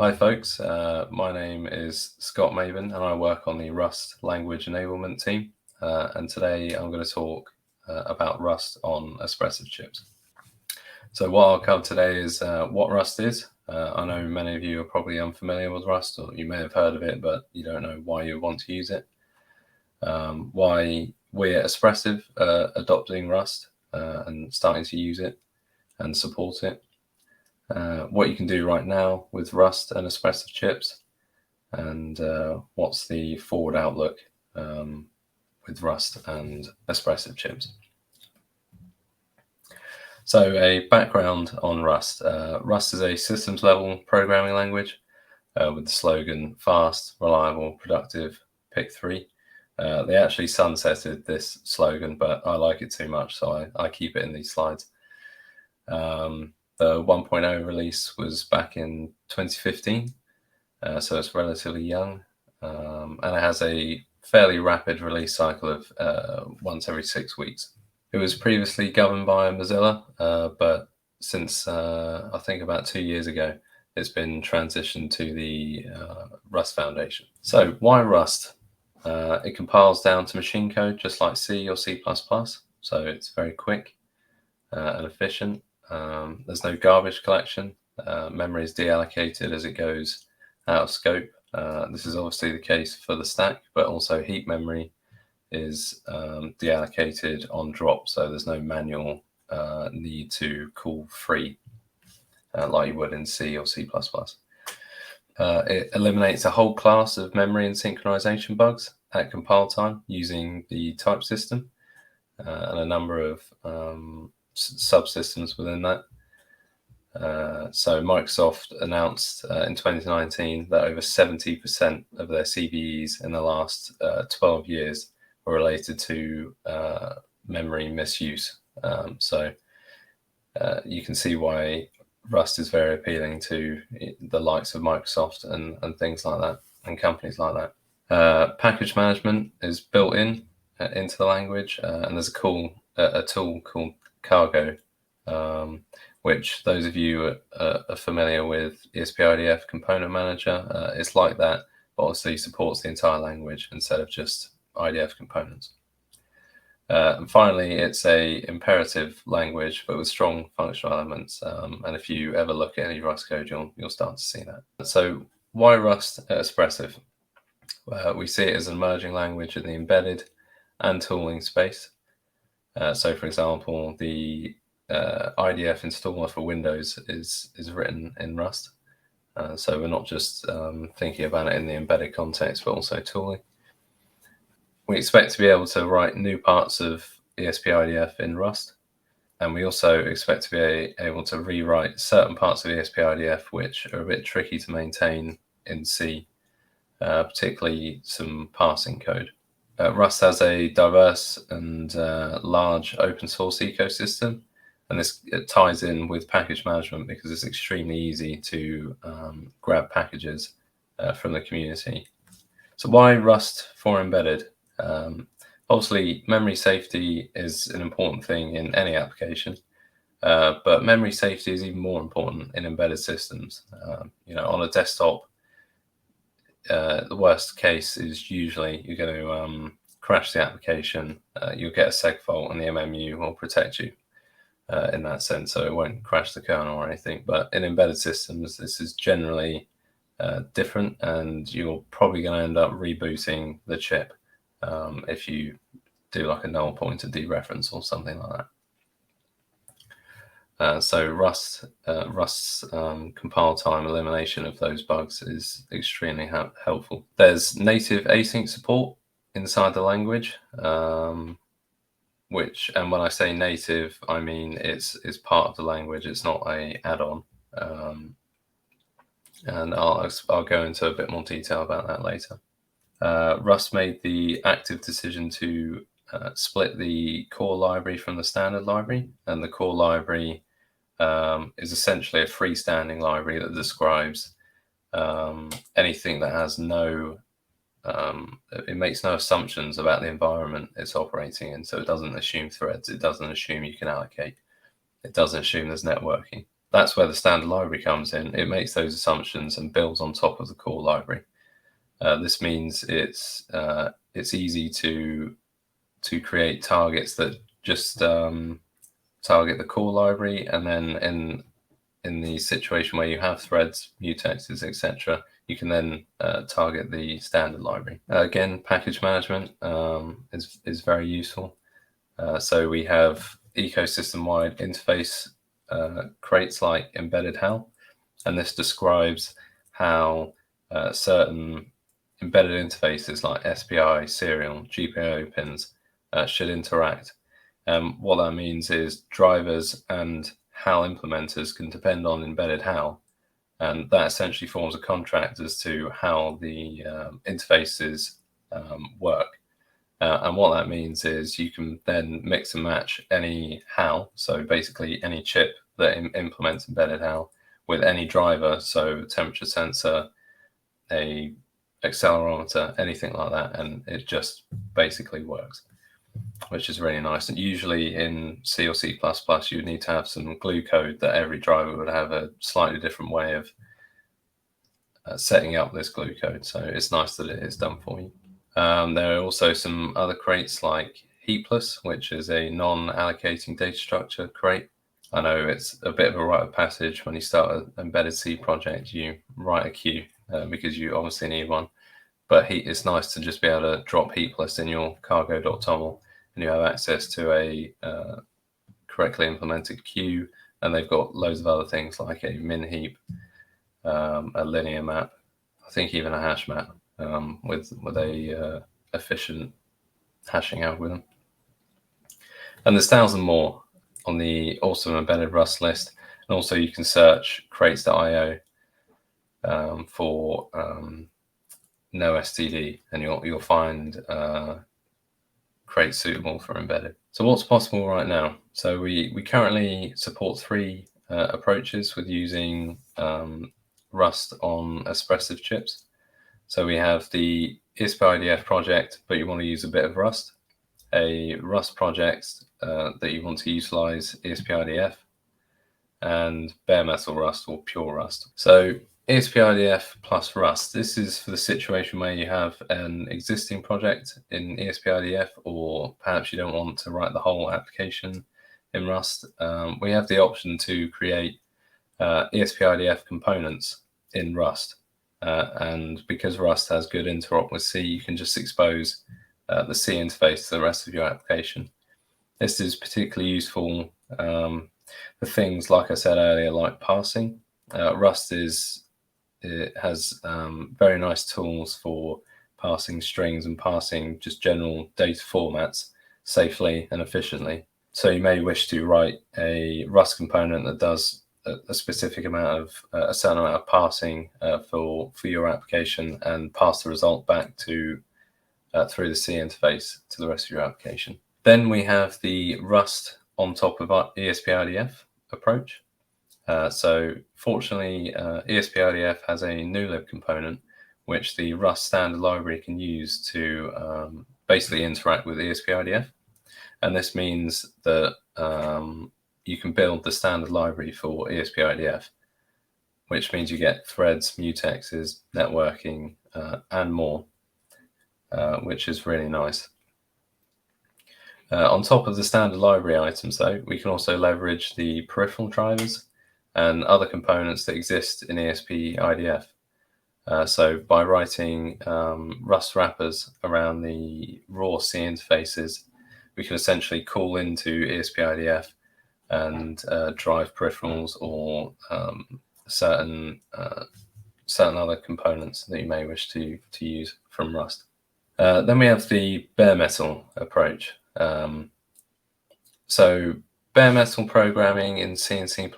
Hi folks, my name is Scott Mabin and I work on the Rust language enablement team, and today I'm going to talk about Rust on Espressif chips. So what I'll cover today is what Rust is. I know many of you are probably unfamiliar with Rust, or you may have heard of it but you don't know why you want to use it, why we at Espressif are adopting Rust and starting to use it and support it. What you can do right now with Rust and Espressif chips, and what's the forward outlook with Rust and Espressif chips. So a background on Rust. Rust is a systems level programming language with the slogan fast, reliable, productive, pick 3. They actually sunsetted this slogan, but I like it too much, so I keep it in these slides. The 1.0 release was back in 2015, so it's relatively young, and it has a fairly rapid release cycle of once every 6 weeks. It was previously governed by Mozilla, but since I think about 2 years ago, it's been transitioned to the Rust Foundation. So why Rust? It compiles down to machine code just like C or C++, so it's very quick and efficient. There's no garbage collection. Memory is deallocated as it goes out of scope. This is obviously the case for the stack, but also heap memory is deallocated on drop, so there's no manual need to call free like you would in C or C++. It eliminates a whole class of memory and synchronization bugs at compile time using the type system and a number of subsystems within that. So Microsoft announced in 2019 that over 70% of their CVEs in the last 12 years were related to memory misuse. So you can see why Rust is very appealing to the likes of Microsoft and things like that, and companies like that. Package management is built into the language, and there's a tool called Cargo, which those of you are familiar with esp-idf component manager, it's like that, but obviously supports the entire language instead of just IDF components. And finally, it's a imperative language, but with strong functional elements. And if you ever look at any Rust code, you'll start to see that. So why Rust at Espressif? We see it as an emerging language in the embedded and tooling space. So for example, the IDF installer for Windows is written in Rust. So we're not just thinking about it in the embedded context, but also tooling. We expect to be able to write new parts of esp-idf in Rust, and we also expect to be able to rewrite certain parts of esp-idf which are a bit tricky to maintain in C, particularly some parsing code. Rust has a diverse and large open source ecosystem, and this ties in with package management because it's extremely easy to grab packages from the community. So why Rust for embedded? Obviously, memory safety is an important thing in any application, but memory safety is even more important in embedded systems. On a desktop, the worst case is usually you're going to crash the application, you'll get a seg fault, and the MMU will protect you in that sense, so it won't crash the kernel or anything. But in embedded systems, this is generally different, and you're probably going to end up rebooting the chip if you do like a null pointer dereference or something like that. So Rust's compile time elimination of those bugs is extremely helpful. There's native async support inside the language, and when I say native, I mean it's part of the language. It's not a add-on, and I'll go into a bit more detail about that later. Rust made the active decision to split the core library from the standard library, and the core library is essentially a freestanding library that describes anything that has it makes no assumptions about the environment it's operating in. So it doesn't assume threads, it doesn't assume you can allocate, it doesn't assume there's networking. that's where the standard library comes in. It makes those assumptions and builds on top of the core library. This means it's easy to create targets that just target the core library, and then in the situation where you have threads, mutexes, etc., you can then target the standard library. Again, package management is very useful. So we have ecosystem-wide interface crates like embedded HAL, and this describes how certain embedded interfaces like SPI, serial, GPIO pins should interact. What that means is drivers and HAL implementers can depend on embedded HAL, and that essentially forms a contract as to how the interfaces work. And what that means is you can then mix and match any HAL, so basically any chip that implements embedded HAL, with any driver, so temperature sensor, a accelerometer, anything like that, and it just basically works, which is really nice. And usually in C or C++, you would need to have some glue code that every driver would have a slightly different way of setting up this glue code. So it's nice that it is done for you. There are also some other crates like Heapless, which is a non-allocating data structure crate. I know it's a bit of a rite of passage when you start an embedded C project, you write a queue because you obviously need one. But it's nice to just be able to drop Heapless in your cargo.toml, and you have access to a correctly implemented queue, and they've got loads of other things like a min heap, a linear map, I think even a hash map with a efficient hashing algorithm. And there's 1,000 more on the awesome embedded Rust list, and also you can search crates.io for no STD, and you'll find crates suitable for embedded. So what's possible right now? So we currently support 3 approaches with using Rust on Espressif chips. So we have the esp-idf project, but you want to use a bit of Rust, a Rust project that you want to utilize esp-idf, and bare metal Rust or pure Rust. So esp-idf plus Rust, this is for the situation where you have an existing project in esp-idf, or perhaps you don't want to write the whole application in Rust. We have the option to create esp-idf components in Rust. And because Rust has good interop with C, you can just expose the C interface to the rest of your application. This is particularly useful for things, like I said earlier, like parsing. Rust has very nice tools for parsing strings and parsing just general data formats safely and efficiently. So you may wish to write a Rust component that does a specific amount of a certain amount of parsing for your application, and pass the result back to through the C interface to the rest of your application. Then we have the Rust on top of our esp-idf approach. So fortunately, esp-idf has a newlib component which the Rust standard library can use to basically interact with esp-idf, and this means that you can build the standard library for esp-idf, which means you get threads, mutexes, networking, and more, which is really nice. On top of the standard library items, though, we can also leverage the peripheral drivers and other components that exist in esp-idf. So by writing Rust wrappers around the raw C interfaces, we can essentially call into esp-idf and drive peripherals or certain other components that you may wish to use from Rust. Then we have the bare metal approach. So bare metal programming in C and C++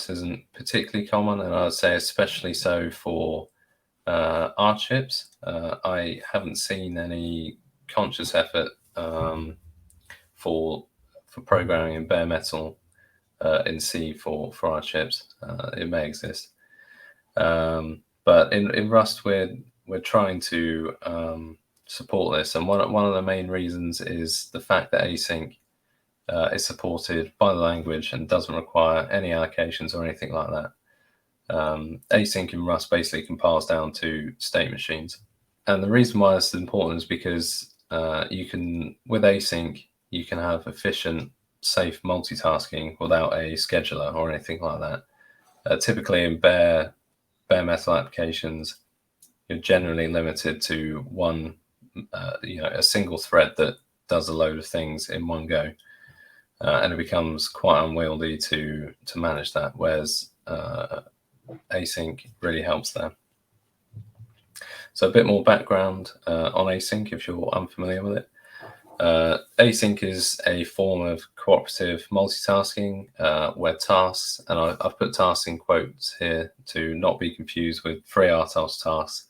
isn't particularly common, and I would say especially so for R chips. I haven't seen any conscious effort for programming in bare metal in C for our chips. It may exist, but in Rust we're trying to support this, and one of the main reasons is the fact that async is supported by the language and doesn't require any allocations or anything like that. Async in Rust basically compiles down to state machines. And the reason why this is important is because with async, you can have efficient, safe multitasking without a scheduler or anything like that. Typically in bare metal applications, you're generally limited to one, a single thread that does a load of things in one go. And it becomes quite unwieldy to manage that, whereas async really helps there. So a bit more background on async if you're unfamiliar with it. Async is a form of cooperative multitasking where tasks, and I've put tasks in quotes here to not be confused with free RTOS tasks,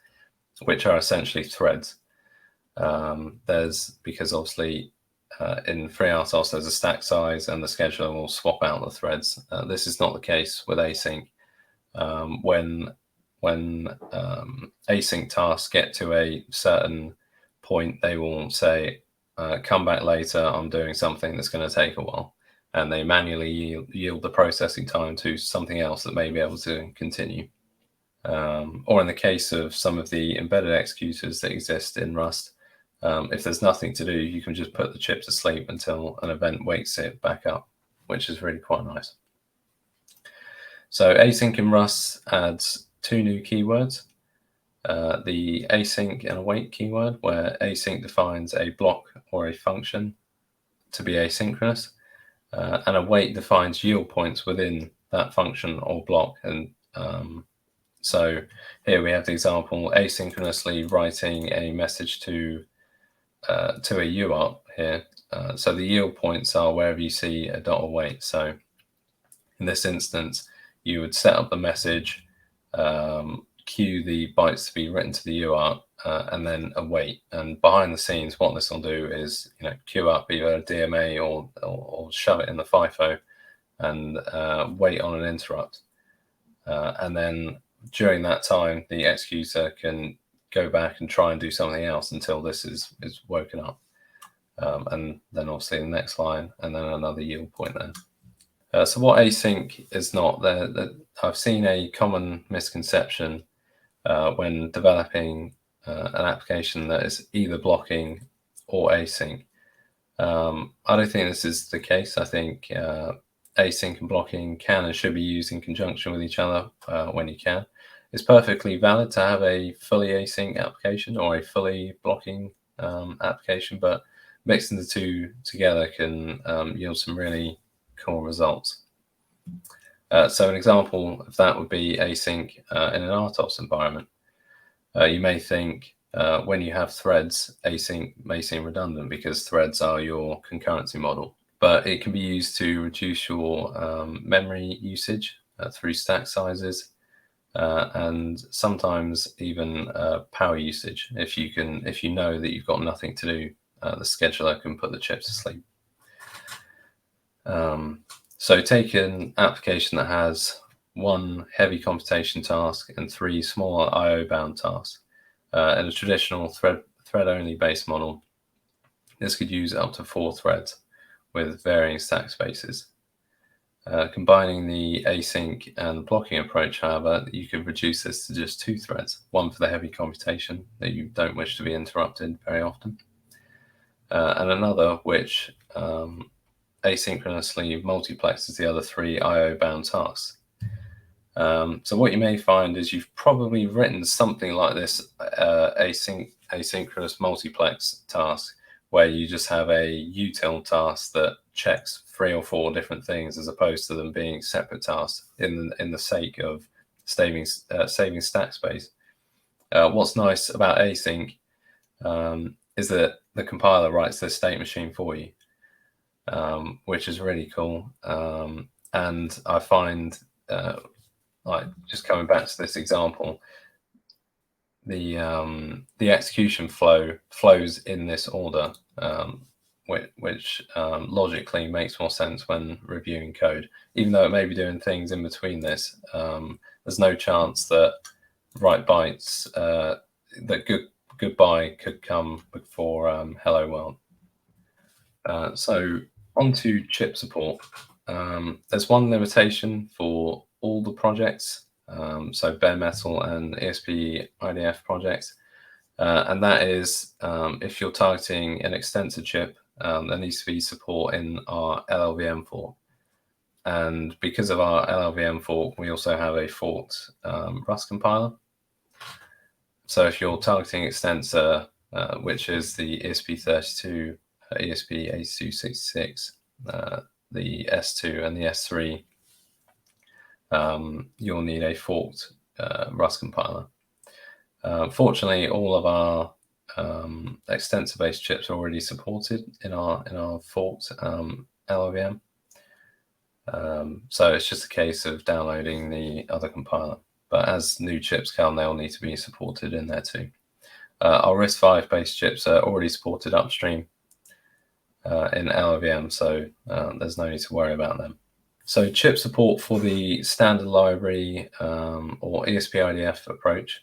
which are essentially threads. Because obviously in free RTOS there's a stack size and the scheduler will swap out the threads. This is not the case with async. When async tasks get to a certain point, they will say, come back later, I'm doing something that's going to take a while. And they manually yield the processing time to something else that may be able to continue. Or in the case of some of the embedded executors that exist in Rust, if there's nothing to do, you can just put the chip to sleep until an event wakes it back up, which is really quite nice. So async in Rust adds two new keywords. The async and await keyword, where async defines a block or a function to be asynchronous, and await defines yield points within that function or block. And so here we have the example, asynchronously writing a message to a UART here. So the yield points are wherever you see a dot await. So in this instance, you would set up the message, queue the bytes to be written to the UART, and then await. And behind the scenes, what this will do is, queue up either a DMA or shove it in the FIFO and wait on an interrupt. And then during that time, the executor can go back and try and do something else until this is woken up. And then obviously the next line, and then another yield point there. So what async is not, I've seen a common misconception when developing an application that is either blocking or async. I don't think this is the case. I think async and blocking can and should be used in conjunction with each other when you can. It's perfectly valid to have a fully async application or a fully blocking application, but mixing the two together can yield some really cool results. So an example of that would be async in an RTOS environment. You may think when you have threads, async may seem redundant because threads are your concurrency model, but it can be used to reduce your memory usage through stack sizes and sometimes even power usage. If you know that you've got nothing to do, the scheduler can put the chip to sleep. So take an application that has one heavy computation task and three smaller IO bound tasks. In a traditional thread-only based model, this could use up to 4 threads with varying stack spaces. Combining the async and blocking approach, however, you could reduce this to just 2 threads, one for the heavy computation that you don't wish to be interrupted very often, and another which asynchronously multiplexes the other 3 IO bound tasks. So what you may find is you've probably written something like this asynchronous multiplex task, where you just have a util task that checks 3 or 4 different things, as opposed to them being separate tasks in the sake of saving stack space. What's nice about async is that the compiler writes this state machine for you, which is really cool. And I find, like, just coming back to this example, the execution flows in this order, which logically makes more sense when reviewing code. Even though it may be doing things in between this, there's no chance that write bytes, that goodbye could come before hello world. So onto chip support. There's one limitation for all the projects, so bare metal and esp-idf projects, and that is if you're targeting an extensor chip, there needs to be support in our LLVM fork. And because of our LLVM fork, we also have a forked Rust compiler. So if you're targeting extensor, which is the ESP32, ESP8266, the S2 and the S3, you'll need a forked Rust compiler. Fortunately, all of our extensor-based chips are already supported in our forked LLVM. So it's just a case of downloading the other compiler. But as new chips come, they'll need to be supported in there too. Our RISC-V based chips are already supported upstream in LLVM, so there's no need to worry about them. So chip support for the standard library or esp-idf approach.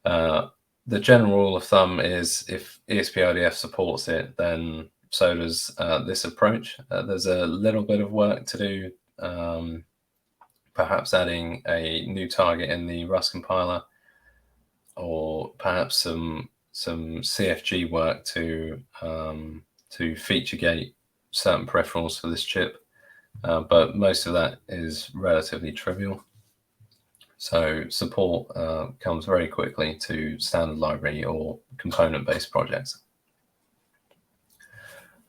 The general rule of thumb is if esp-idf supports it, then so does this approach. There's a little bit of work to do, perhaps adding a new target in the Rust compiler, or perhaps some CFG work to feature gate certain peripherals for this chip, but most of that is relatively trivial. So support comes very quickly to standard library or component-based projects.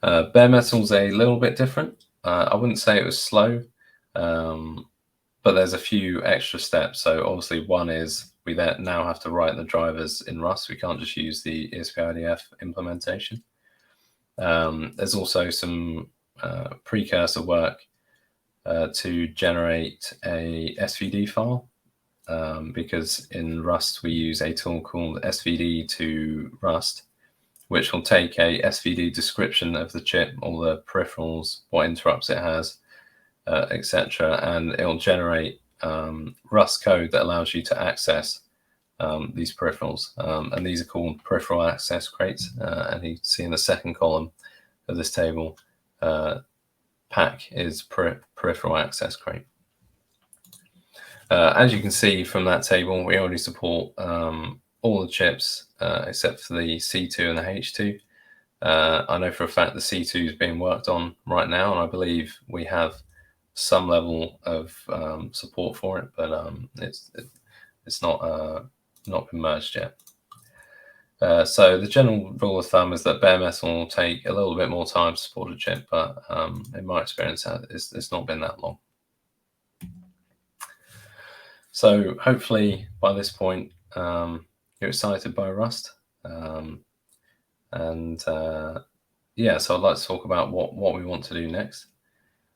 Bare metal's a little bit different. I wouldn't say it was slow, but there's a few extra steps. So obviously one is we now have to write the drivers in Rust. We can't just use the esp-idf implementation. There's also some precursor work to generate a SVD file, because in Rust we use a tool called svd2rust, which will take a SVD description of the chip, all the peripherals, what interrupts it has, etc., and it will generate Rust code that allows you to access these peripherals, and these are called peripheral access crates. And you can see in the second column of this table, pack is peripheral access crate. As you can see from that table, we already support all the chips except for the C2 and the H2. I know for a fact the C2 is being worked on right now, and I believe we have some level of support for it, but it's not been merged yet. So the general rule of thumb is that bare metal will take a little bit more time to support a chip, but in my experience, it's not been that long. So hopefully by this point, you're excited by Rust. Yeah, so I'd like to talk about what we want to do next.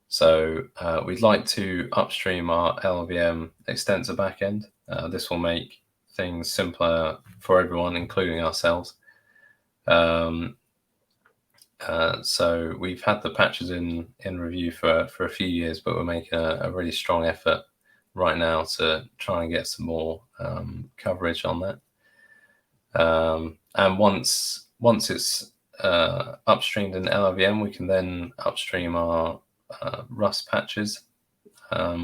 So we'd like to upstream our LLVM extensor backend. This will make things simpler for everyone, including ourselves. So we've had the patches in review for a few years, but we're making a really strong effort right now to try and get some more coverage on that. And once it's upstreamed in LLVM, we can then upstream our Rust patches,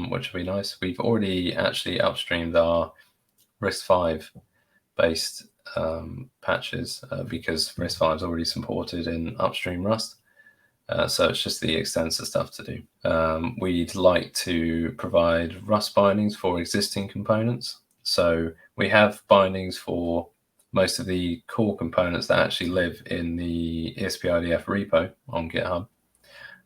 which will be nice. We've already actually upstreamed our RISC-V based patches because RISC-V is already supported in upstream Rust. So it's just the extensor stuff to do. We'd like to provide Rust bindings for existing components. So we have bindings for most of the core components that actually live in the esp-idf repo on GitHub.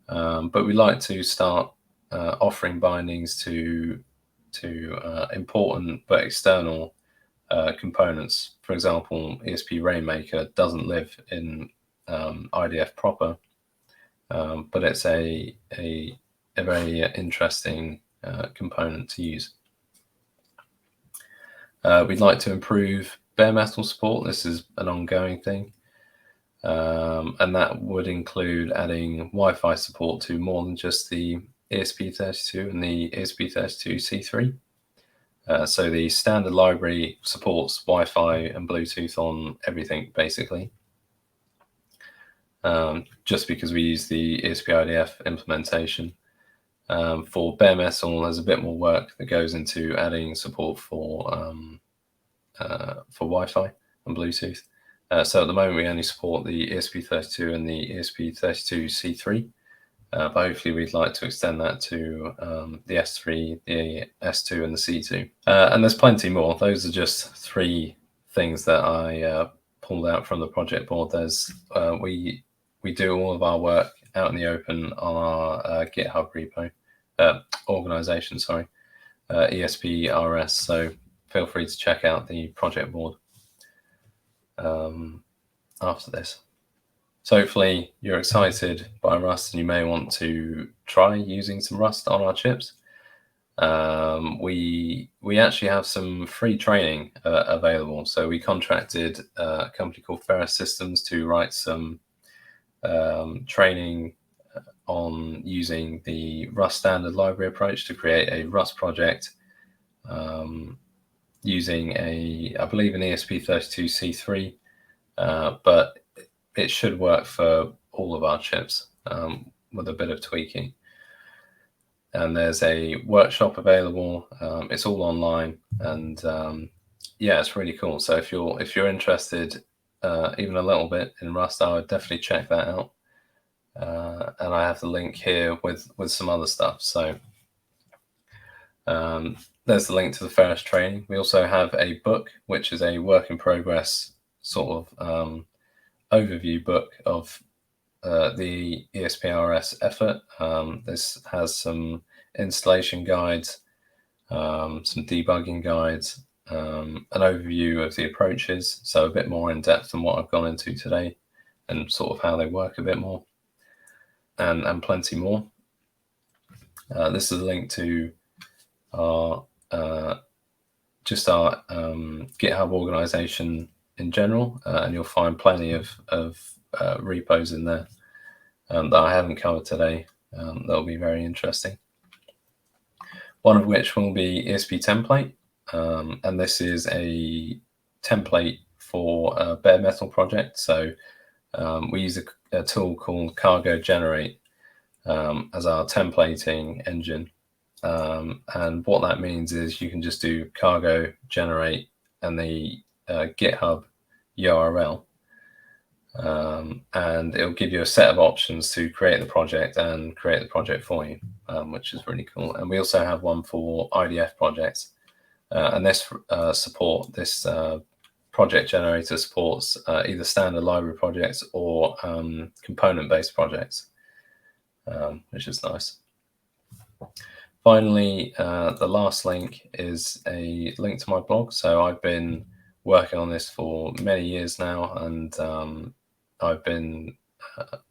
But we'd like to start offering bindings to important but external components. For example, ESP Rainmaker doesn't live in IDF proper, but it's a very interesting component to use. We'd like to improve bare metal support. This is an ongoing thing, and that would include adding Wi-Fi support to more than just the ESP32 and the ESP32C3. So the standard library supports Wi-Fi and Bluetooth on everything, basically. just because we use the esp-idf implementation. For bare metal, there's a bit more work that goes into adding support for Wi-Fi and Bluetooth. So at the moment, we only support the ESP32 and the ESP32C3. But hopefully we'd like to extend that to the S3, the S2, and the C2. And there's plenty more. Those are just 3 things that I pulled out from the project board. There's we do all of our work out in the open on our GitHub repo organization, sorry, ESP-RS. So feel free to check out the project board after this. So hopefully you're excited by Rust and you may want to try using some Rust on our chips. We actually have some free training available. So we contracted a company called Ferrous Systems to write some training on using the Rust standard library approach to create a Rust project using I believe an ESP32C3, but it should work for all of our chips with a bit of tweaking. And there's a workshop available. It's all online, and yeah, it's really cool. So if you're interested even a little bit in Rust, I would definitely check that out. And I have the link here with some other stuff. So there's the link to the Ferrous training. We also have a book, which is a work in progress sort of overview book of the ESP-RS effort. This has some installation guides, some debugging guides, an overview of the approaches, so a bit more in depth than what I've gone into today, and sort of how they work a bit more, and plenty more. This is a link to our just our GitHub organization in general, and you'll find plenty of repos in there that I haven't covered today. That'll be very interesting. One of which will be ESP template, and this is a template for a bare metal project. So we use a tool called Cargo Generate as our templating engine. And what that means is you can just do cargo generate and the GitHub URL, and it'll give you a set of options to create the project and create the project for you, which is really cool. And we also have one for IDF projects, and this project generator supports either standard library projects or component-based projects, which is nice. Finally, the last link is a link to my blog. So I've been working on this for many years now, and I've been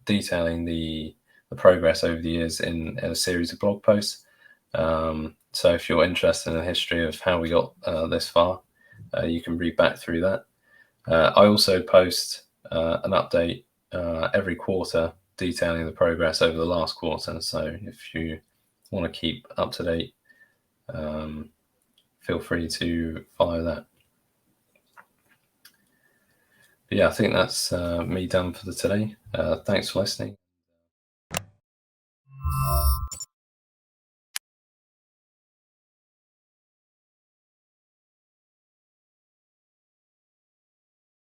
detailing the progress over the years in a series of blog posts. So if you're interested in the history of how we got this far, you can read back through that. I also post an update every quarter detailing the progress over the last quarter. So if you want to keep up to date, feel free to follow that. But yeah, I think that's me done for today. Thanks for listening.